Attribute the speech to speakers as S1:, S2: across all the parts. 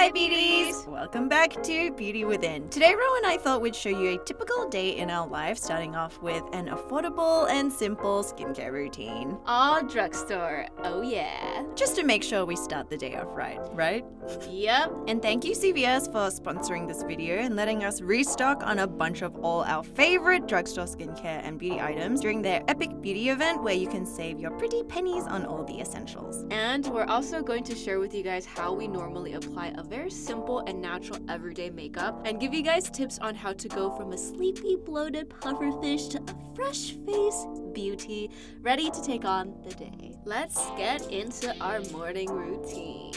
S1: Hi beauties! Welcome back to Beauty Within. Today Ro and I thought we'd show you a typical day in our life, starting off with an affordable and simple skincare routine.
S2: All drugstore, oh yeah.
S1: Just to make sure we start the day off right?
S2: Yep.
S1: And thank you CVS for sponsoring this video and letting us restock on a bunch of all our favorite drugstore skincare and beauty items during their epic beauty event where you can save your pretty pennies on all the essentials.
S2: And we're also going to share with you guys how we normally apply a very simple and natural everyday makeup and give you guys tips on how to go from a sleepy, bloated pufferfish to a fresh face beauty ready to take on the day. Let's get into our morning routine.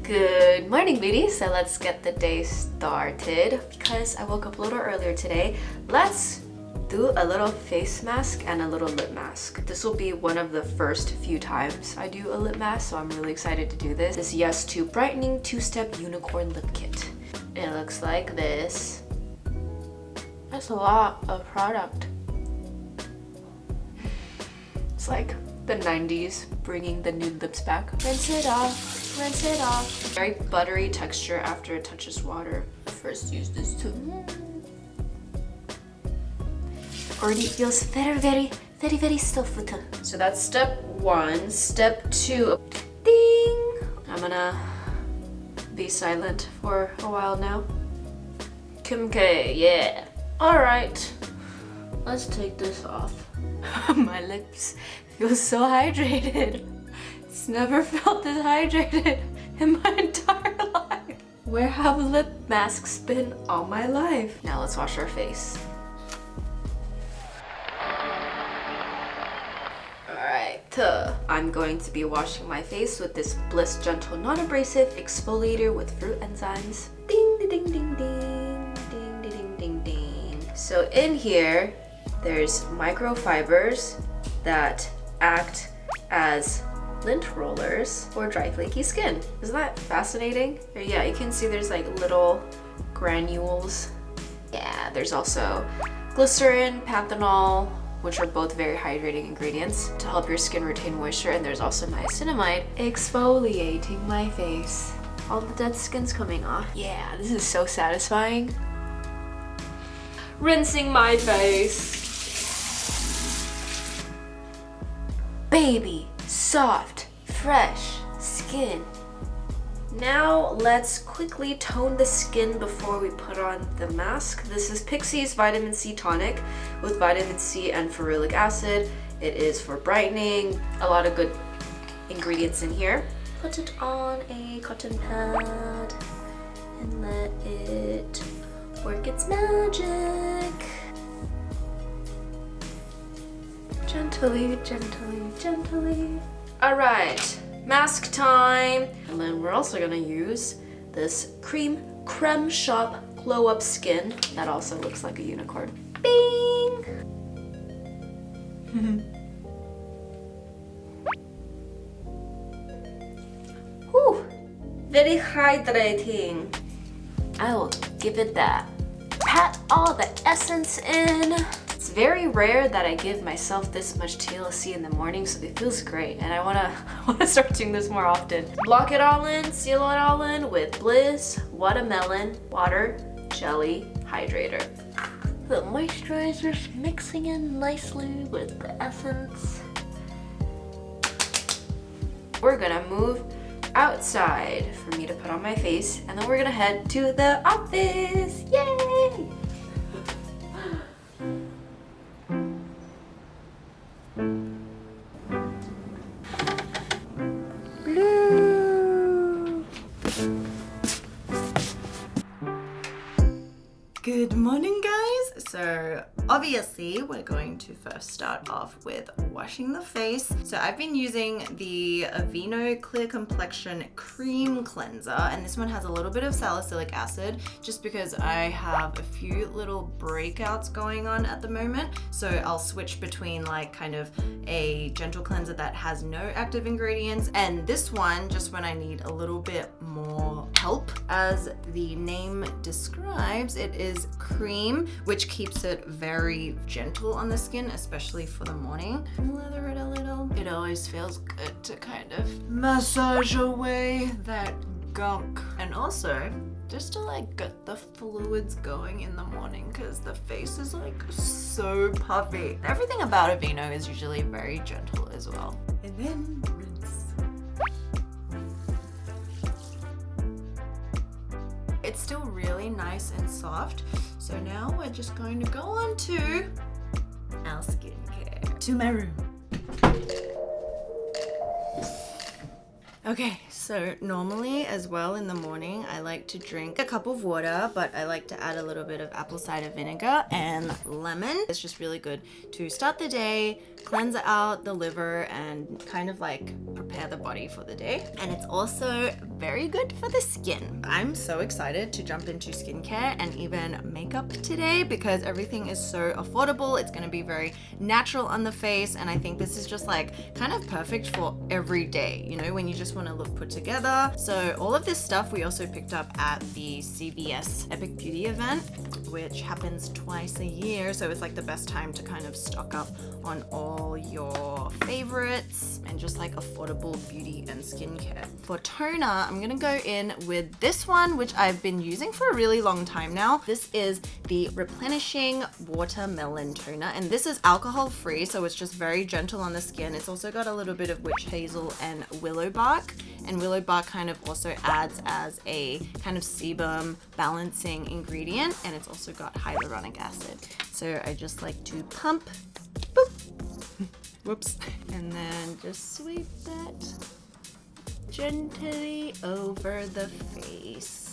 S2: Good morning, beauties. So let's get the day started. Because I woke up a little earlier today, let's do a little face mask and a little lip mask. This will be one of the first few times I do a lip mask, so I'm really excited to do this. This Yes To Brightening 2-Step Unicorn Lip Kit. It looks like this. That's a lot of product. It's like the 90s bringing the nude lips back. Rinse it off. Rinse it off. Very buttery texture after it touches water. I first used this too. Already feels very soft. So that's step one. Step two. Ding! I'm gonna be silent for a while now. Kim K, yeah. Alright. Let's take this off. My lips feel so hydrated. It's never felt this hydrated in my entire life. Where have lip masks been all my life? Now let's wash our face. Alright, I'm going to be washing my face with this Bliss Gentle Non-Abrasive Exfoliator with fruit enzymes. Ding, ding, ding, ding, ding, ding, ding, ding. So in here, there's microfibers that act as lint rollers for dry flaky skin. Isn't that fascinating? Yeah, you can see there's like little granules. Yeah, there's also glycerin, panthenol, which are both very hydrating ingredients to help your skin retain moisture, and there's also niacinamide exfoliating my face. All the dead skin's coming off. Yeah, this is so satisfying. Rinsing my face. Baby, soft, fresh skin. Now let's quickly tone the skin before we put on the mask. This is Pixi's Vitamin C Tonic with vitamin C and ferulic acid. It is for brightening. A lot of good ingredients in here. Put it on a cotton pad and let it work its magic. Gently, gently, gently. All right, mask time. And then we're also gonna use this Creme Shop Glow Up Skin. That also looks like a unicorn. Bing! Whew, very hydrating. I will give it that. Pat all the essence in. It's very rare that I give myself this much TLC in the morning, so it feels great, and I wanna start doing this more often. Block it all in, seal it all in with Bliss What-a-Melon Water Jelly Hydrator. The moisturizer's mixing in nicely with the essence. We're gonna move outside for me to put on my face, and then we're gonna head to the office. Yay!
S1: Good morning guys. So obviously we're going to first start off with washing the face. So I've been using the Aveeno Clear Complexion Cream Cleanser, and this one has a little bit of salicylic acid just because I have a few little breakouts going on at the moment. So I'll switch between like kind of a gentle cleanser that has no active ingredients and this one just when I need a little bit more help. As the name describes, it is cream, which keeps it very gentle on the skin, especially for the morning. Lather it a little. It always feels good to kind of massage away that gunk. And also, just to like get the fluids going in the morning because the face is like so puffy. Everything about Aveeno is usually very gentle as well. And then rinse. It's still really nice and soft. So now we're just going to go on to our skincare. To my room. Okay, so normally as well in the morning, I like to drink a cup of water, but I like to add a little bit of apple cider vinegar and lemon. It's just really good to start the day, cleanse out the liver, and kind of like prepare the body for the day. And it's also very good for the skin. I'm so excited to jump into skincare and even makeup today because everything is so affordable. It's gonna be very natural on the face, and I think this is just like kind of perfect for every day, you know, when you just want to look put together. So all of this stuff we also picked up at the CVS Epic Beauty event, which happens twice a year. So it's like the best time to kind of stock up on all your favorites and just like affordable beauty and skincare. For toner, I'm gonna go in with this one, which I've been using for a really long time now. This is the Replenishing What-a-Melon toner, and this is alcohol free, so it's just very gentle on the skin. It's also got a little bit of witch hazel and willow bark, and willow bark kind of also adds as a kind of sebum balancing ingredient, and it's also got hyaluronic acid. So I just like to pump, boop, whoops, and then just sweep that gently over the face.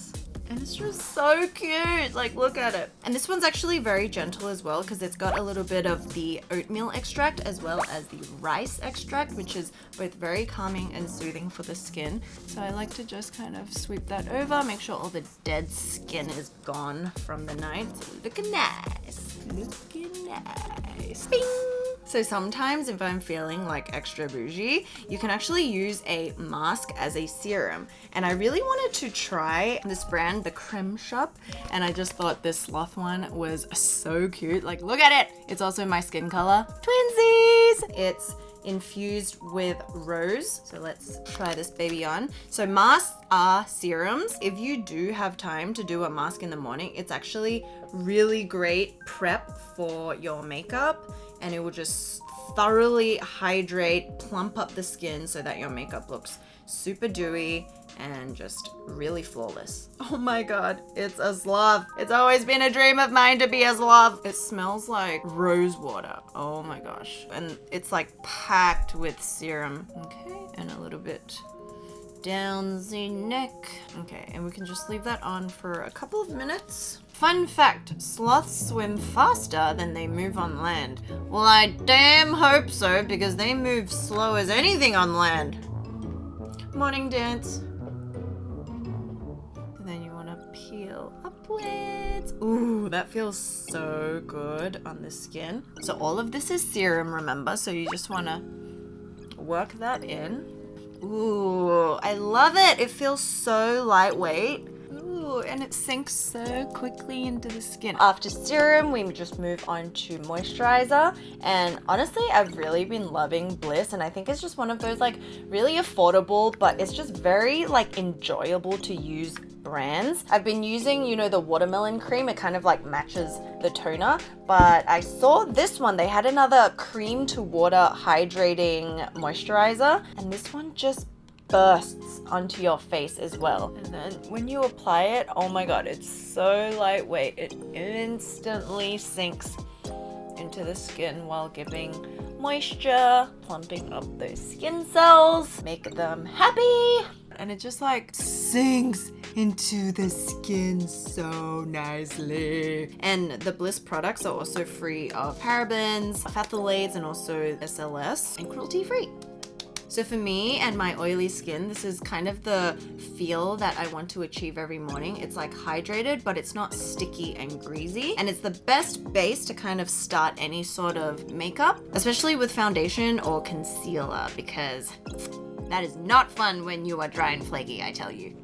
S1: And it's just so cute, like look at it. And this one's actually very gentle as well because it's got a little bit of the oatmeal extract as well as the rice extract, which is both very calming and soothing for the skin. So I like to just kind of sweep that over, make sure all the dead skin is gone from the night. So looking nice, looking nice. Bing! So sometimes if I'm feeling like extra bougie, you can actually use a mask as a serum. And I really wanted to try this brand, the Creme shop, and I just thought this sloth one was so cute. Like look at it. It's also my skin color. Twinsies! It's infused with rose. So let's try this baby on. So masks are serums. If you do have time to do a mask in the morning, it's actually really great prep for your makeup, and it will just thoroughly hydrate, plump up the skin so that your makeup looks super dewy and just really flawless. Oh my god, it's a sloth. It's always been a dream of mine to be a sloth. It smells like rose water. Oh my gosh. And it's like packed with serum. Okay, and a little bit down the neck. Okay, and we can just leave that on for a couple of minutes. Fun fact, sloths swim faster than they move on land. Well, I damn hope so, because they move slow as anything on land. Morning dance. And then you want to peel upwards. Ooh, that feels so good on the skin. So all of this is serum, remember? So you just want to work that in. Ooh, I love it. It feels so lightweight. Ooh, and it sinks so quickly into the skin. After serum, we just move on to moisturizer. And honestly, I've really been loving Bliss, and I think it's just one of those like really affordable, but it's just very like enjoyable to use brands. I've been using, you know, the What-a-Melon cream. It kind of like matches the toner, but I saw this one. They had another cream to water hydrating moisturizer, and this one just bursts onto your face as well. And then when you apply it, oh my god, it's so lightweight. It instantly sinks into the skin while giving moisture, plumping up those skin cells, make them happy. And it just like sinks into the skin so nicely. And the Bliss products are also free of parabens, phthalates, and also SLS, and cruelty-free. So for me and my oily skin, this is kind of the feel that I want to achieve every morning. It's like hydrated, but it's not sticky and greasy. And it's the best base to kind of start any sort of makeup, especially with foundation or concealer, because that is not fun when you are dry and flaky, I tell you.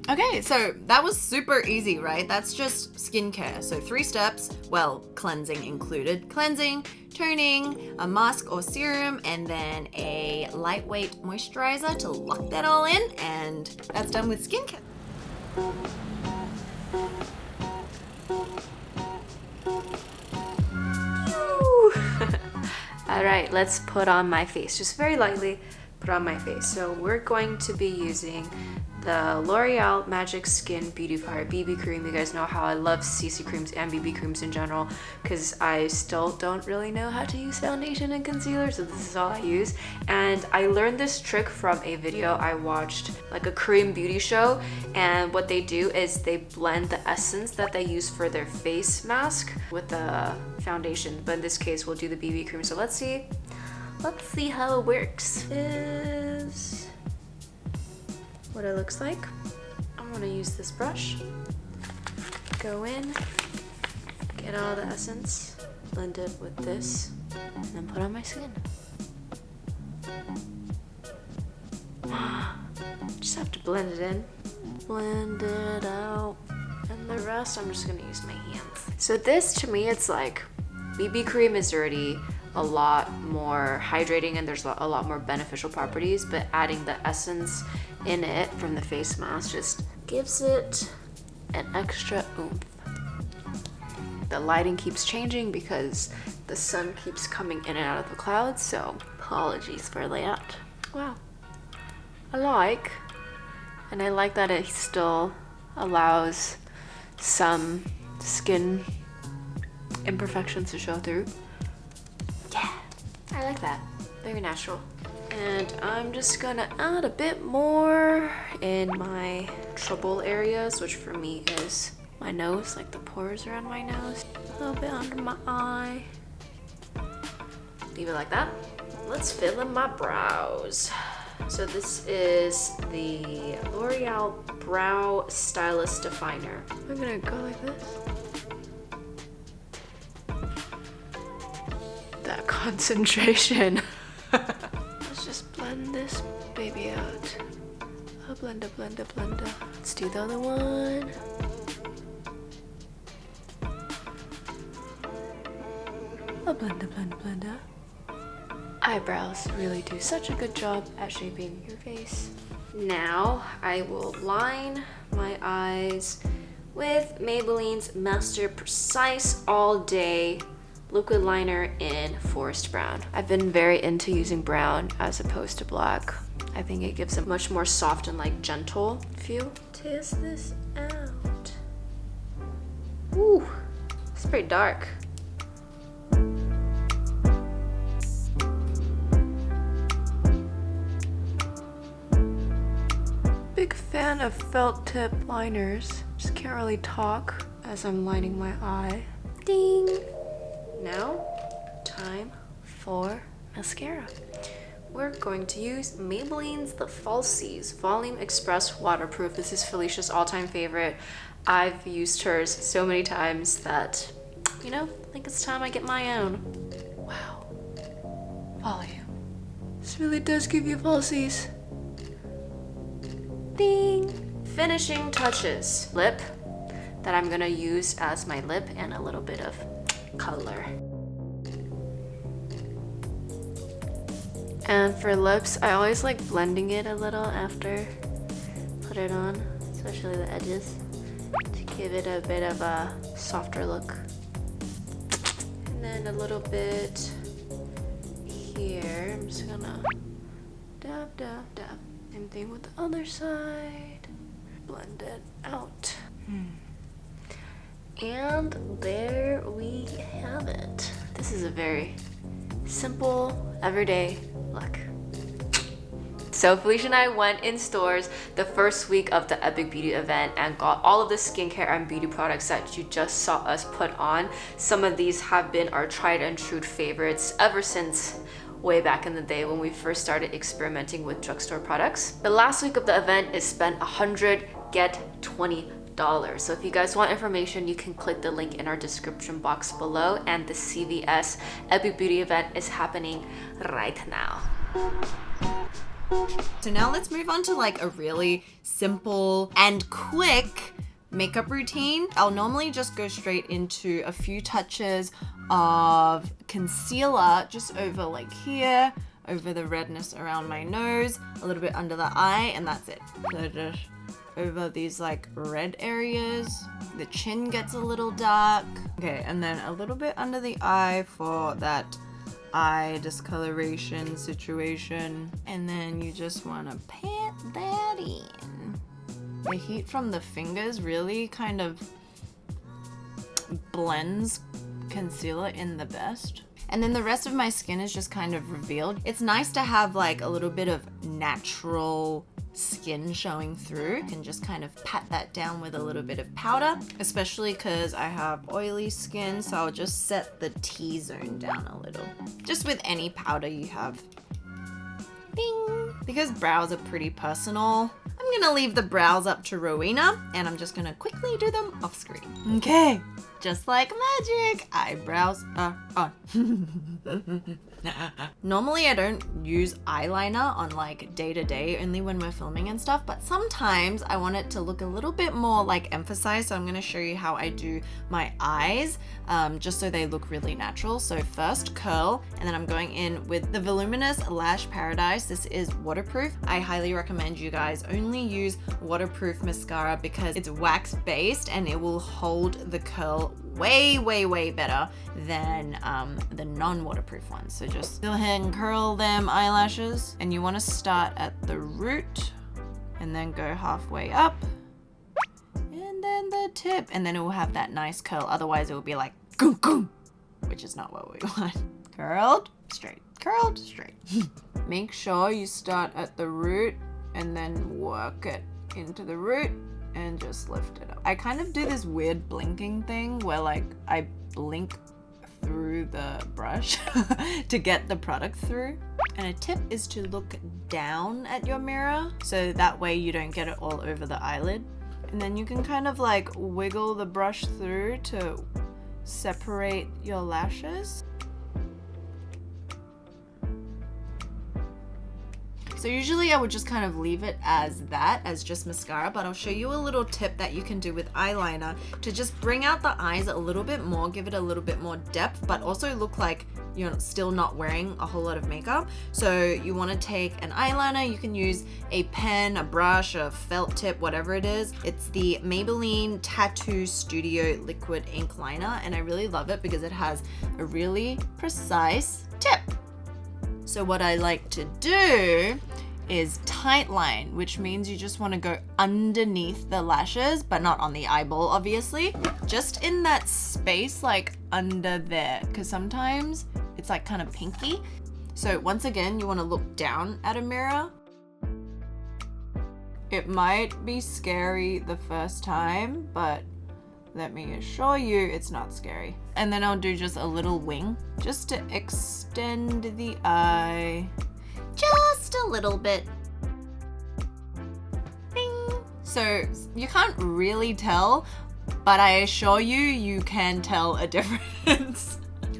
S1: Okay, so that was super easy, right? That's just skincare. So 3 steps, well, cleansing included. Cleansing, toning, a mask or serum, and then a lightweight moisturizer to lock that all in, and that's done with skincare.
S2: All right, let's put on my face. Just very lightly put on my face. So we're going to be using the L'Oreal Magic Skin Beautifier BB Cream. You guys know how I love CC creams and BB creams in general, because I still don't really know how to use foundation and concealer, so this is all I use. And I learned this trick from a video I watched, like a Korean beauty show, and what they do is they blend the essence that they use for their face mask with the foundation, but in this case we'll do the BB cream. So let's see how it works. Is what it looks like. I'm gonna use this brush, go in, get all the essence, blend it with this, and then put on my skin. Just have to blend it in, blend it out, and the rest I'm just gonna use my hands. So this, to me, it's like BB cream is already a lot more hydrating and there's a lot more beneficial properties, but adding the essence in it from the face mask just gives it an extra oomph. The lighting keeps changing because the sun keeps coming in and out of the clouds, so apologies for that. Wow, I like that it still allows some skin imperfections to show through. Yeah, I like that. Very natural. And I'm just gonna add a bit more in my trouble areas, which for me is my nose, like the pores around my nose. A little bit under my eye. Leave it like that. Let's fill in my brows. So this is the L'Oreal Brow Stylist Definer. I'm gonna go like this. That concentration. Let's just blend this baby out. A blender, blender, blender. Let's do the other one. A blender, blender, blender. Eyebrows really do such a good job at shaping your face. Now I will line my eyes with Maybelline's Master Precise All Day liquid liner in Forest Brown. I've been very into using brown as opposed to black. I think it gives a much more soft and like gentle feel. Test this out. Ooh, it's pretty dark. Big fan of felt tip liners. Just can't really talk as I'm lining my eye. Ding! Now, time for mascara. We're going to use Maybelline's The Falsies Volume Express Waterproof. This is Felicia's all-time favorite. I've used hers so many times that, you know, I think it's time I get my own. Wow. Volume. This really does give you falsies. Ding! Finishing touches. Lip that I'm gonna use as my lip and a little bit of color. And for lips, I always like blending it a little after put it on, especially the edges, to give it a bit of a softer look. And then a little bit here. I'm just gonna dab, dab, dab. Same thing with the other side. Blend it out. And there we have it. This is a very simple, everyday look. It's So Felicia and I went in stores the first week of the Epic Beauty event and got all of the skincare and beauty products that you just saw us put on. Some of these have been our tried and true favorites ever since way back in the day when we first started experimenting with drugstore products. The last week of the event is spend $100, get $20. So if you guys want information, you can click the link in our description box below, and the CVS Epic Beauty event is happening right now.
S1: So now let's move on to like a really simple and quick makeup routine. I'll normally just go straight into a few touches of concealer just over like here, over the redness around my nose, a little bit under the eye, and that's it. So just over these like red areas. The chin gets a little dark. Okay, and then a little bit under the eye for that eye discoloration situation. And then you just want to pat that in. The heat from the fingers really kind of blends concealer in the best. And then the rest of my skin is just kind of revealed. It's nice to have like a little bit of natural skin showing through. You can just kind of pat that down with a little bit of powder, especially because I have oily skin, so I'll just set the T-zone down a little. Just with any powder you have. Bing! Because brows are pretty personal, I'm gonna leave the brows up to Rowena, and I'm just gonna quickly do them off screen. Okay, just like magic, eyebrows are on. Normally I don't use eyeliner on like day to day, only when we're filming and stuff, but sometimes I want it to look a little bit more like emphasized, so I'm going to show you how I do my eyes, just so they look really natural. So first curl, and then I'm going in with the Voluminous Lash Paradise. This is waterproof. I highly recommend you guys only use waterproof mascara because it's wax based and it will hold the curl way better than the non-waterproof ones. So just go ahead and curl them eyelashes, and you want to start at the root and then go halfway up and then the tip, and then it will have that nice curl. Otherwise it will be like goom goom, which is not what we want. Curled straight, curled straight. Make sure you start at the root and then work it into the root and just lift it up. I kind of do this weird blinking thing where like I blink through the brush to get the product through. And a tip is to look down at your mirror so that way you don't get it all over the eyelid. And then you can kind of like wiggle the brush through to separate your lashes. So usually I would just kind of leave it as that, as just mascara, but I'll show you a little tip that you can do with eyeliner to just bring out the eyes a little bit more, give it a little bit more depth, but also look like you're still not wearing a whole lot of makeup. So you want to take an eyeliner, you can use a pen, a brush, a felt tip, whatever it is. It's the Maybelline Tattoo Studio Liquid Ink Liner, and I really love it because it has a really precise tip. So what I like to do is tight line, which means you just want to go underneath the lashes, but not on the eyeball, obviously. Just in that space, like under there, because sometimes it's like kind of pinky. So once again, you want to look down at a mirror. It might be scary the first time, but let me assure you it's not scary. And then I'll do just a little wing just to extend the eye just a little bit. Bing. So you can't really tell, but I assure you, you can tell a difference.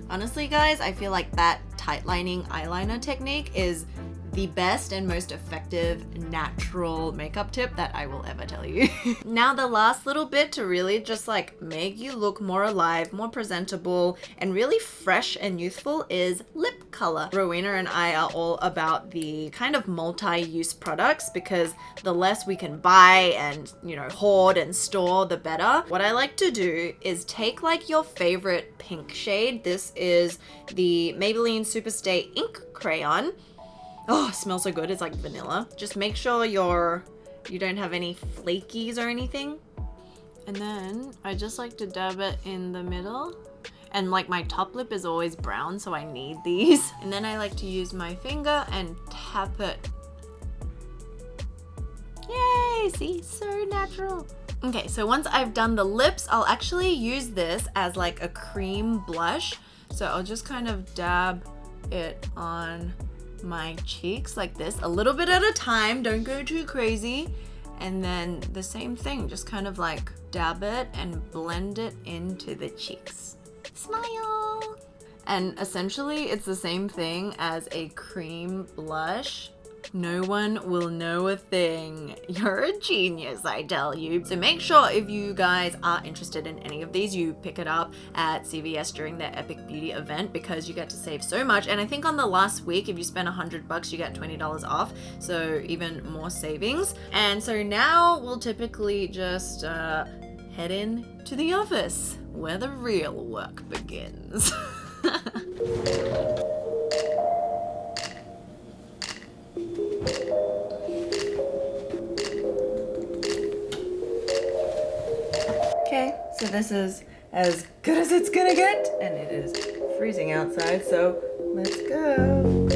S1: Honestly guys, I feel like that tight lining eyeliner technique is the best and most effective natural makeup tip that I will ever tell you. Now the last little bit to really just like make you look more alive, more presentable, and really fresh and youthful is lip color. Rowena and I are all about the kind of multi-use products because the less we can buy and, you know, hoard and store, the better. What I like to do is take like your favorite pink shade. This is the Maybelline Superstay Ink Crayon. Oh, it smells so good. It's like vanilla. Just make sure you don't have any flakies or anything. And then I just like to dab it in the middle. And like my top lip is always brown, so I need these. And then I like to use my finger and tap it Yay! See? So natural. Okay, so once I've done the lips, I'll actually use this as like a cream blush. So I'll just kind of dab it on my cheeks like this, a little bit at a time, don't go too crazy. And then the same thing, just kind of like dab it and blend it into the cheeks. Smile! And essentially it's the same thing as a cream blush. No one will know a thing. You're a genius, I tell you. So make sure if you guys are interested in any of these, you pick it up at CVS during their Epic Beauty event because you get to save so much. And I think on the last week, if you spend $100, you get $20 off. So even more savings. And so now we'll typically just head in to the office where the real work begins. Okay, so this is as good as it's gonna get, and it is freezing outside, so let's go.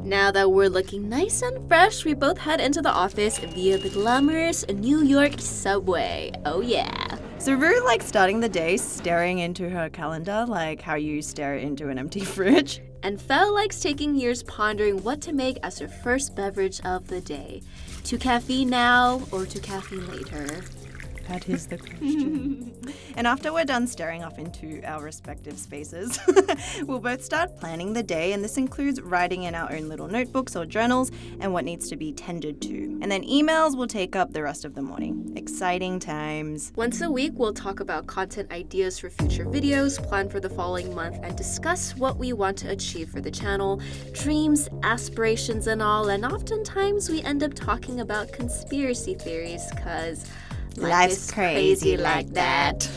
S2: Now that we're looking nice and fresh, we both head into the office via the glamorous New York subway. Oh yeah.
S1: So Rue likes starting the day staring into her calendar like how you stare into an empty fridge.
S2: And Fel likes taking years pondering what to make as her first beverage of the day. To caffeine now or to caffeine later?
S1: That is the question. And after we're done staring off into our respective spaces, we'll both start planning the day, and this includes writing in our own little notebooks or journals and what needs to be tended to. And then emails will take up the rest of the morning. Exciting times.
S2: Once a week, we'll talk about content ideas for future videos, plan for the following month, and discuss what we want to achieve for the channel, dreams, aspirations, and all. And oftentimes, we end up talking about conspiracy theories, because
S1: life's crazy like that.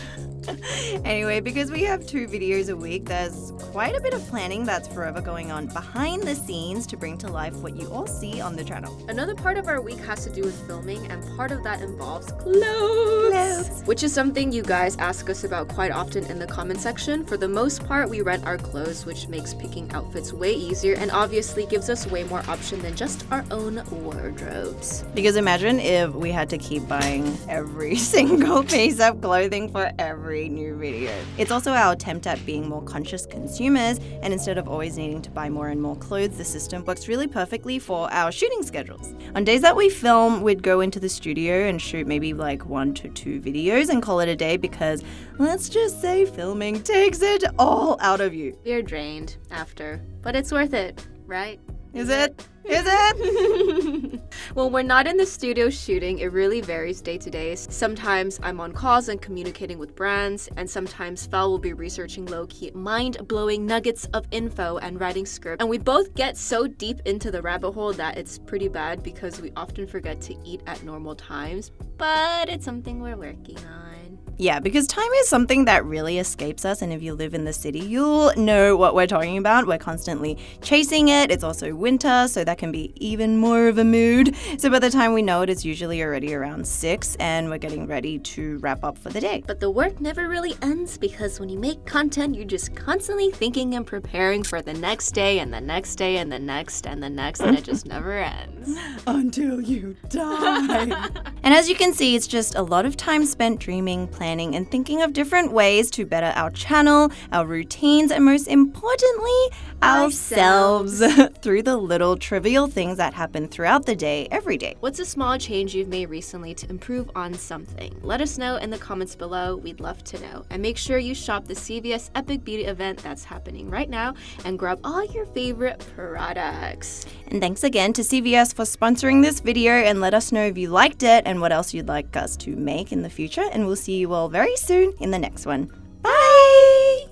S1: Anyway, because we have 2 videos a week, there's quite a bit of planning that's forever going on behind the scenes to bring to life what you all see on the channel.
S2: Another part of our week has to do with filming, and part of that involves clothes, which is something you guys ask us about quite often in the comment section. For the most part, we rent our clothes, which makes picking outfits way easier and obviously gives us way more option than just our own wardrobes.
S1: Because imagine if we had to keep buying every single piece of clothing for every new video. It's also our attempt at being more conscious consumers, and instead of always needing to buy more and more clothes, the system works really perfectly for our shooting schedules. On days that we film, we'd go into the studio and shoot maybe like 1 to 2 videos and call it a day, because let's just say filming takes it all out of you.
S2: We're drained after, but it's worth it, right?
S1: Is it? Is it?
S2: When we're not in the studio shooting, it really varies day to day. Sometimes I'm on calls and communicating with brands, and sometimes Fel will be researching low-key, mind-blowing nuggets of info and writing script. And we both get so deep into the rabbit hole that it's pretty bad because we often forget to eat at normal times, but it's something we're working on.
S1: Yeah, because time is something that really escapes us, and if you live in the city, you'll know what we're talking about. We're constantly chasing it. It's also winter, so that can be even more of a mood. So by the time we know it, it's usually already around 6, and we're getting ready to wrap up for the day.
S2: But the work never really ends, because when you make content, you're just constantly thinking and preparing for the next day and the next day and the next and the next, and it just never ends.
S1: Until you die. And as you can see, it's just a lot of time spent dreaming, planning, and thinking of different ways to better our channel, our routines, and most importantly, ourselves through the little trivial things that happen throughout the day, every day.
S2: What's a small change you've made recently to improve on something? Let us know in the comments below. We'd love to know. And make sure you shop the CVS Epic Beauty event that's happening right now and grab all your favorite products.
S1: And thanks again to CVS for sponsoring this video, and let us know if you liked it and what else you'd like us to make in the future, and we'll see you all very soon in the next one. Bye!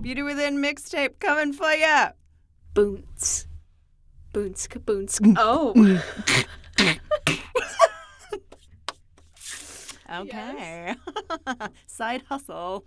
S1: Beauty Within mixtape coming for ya!
S2: Boons. Boons kaboons. Oh!
S1: Okay. Side hustle.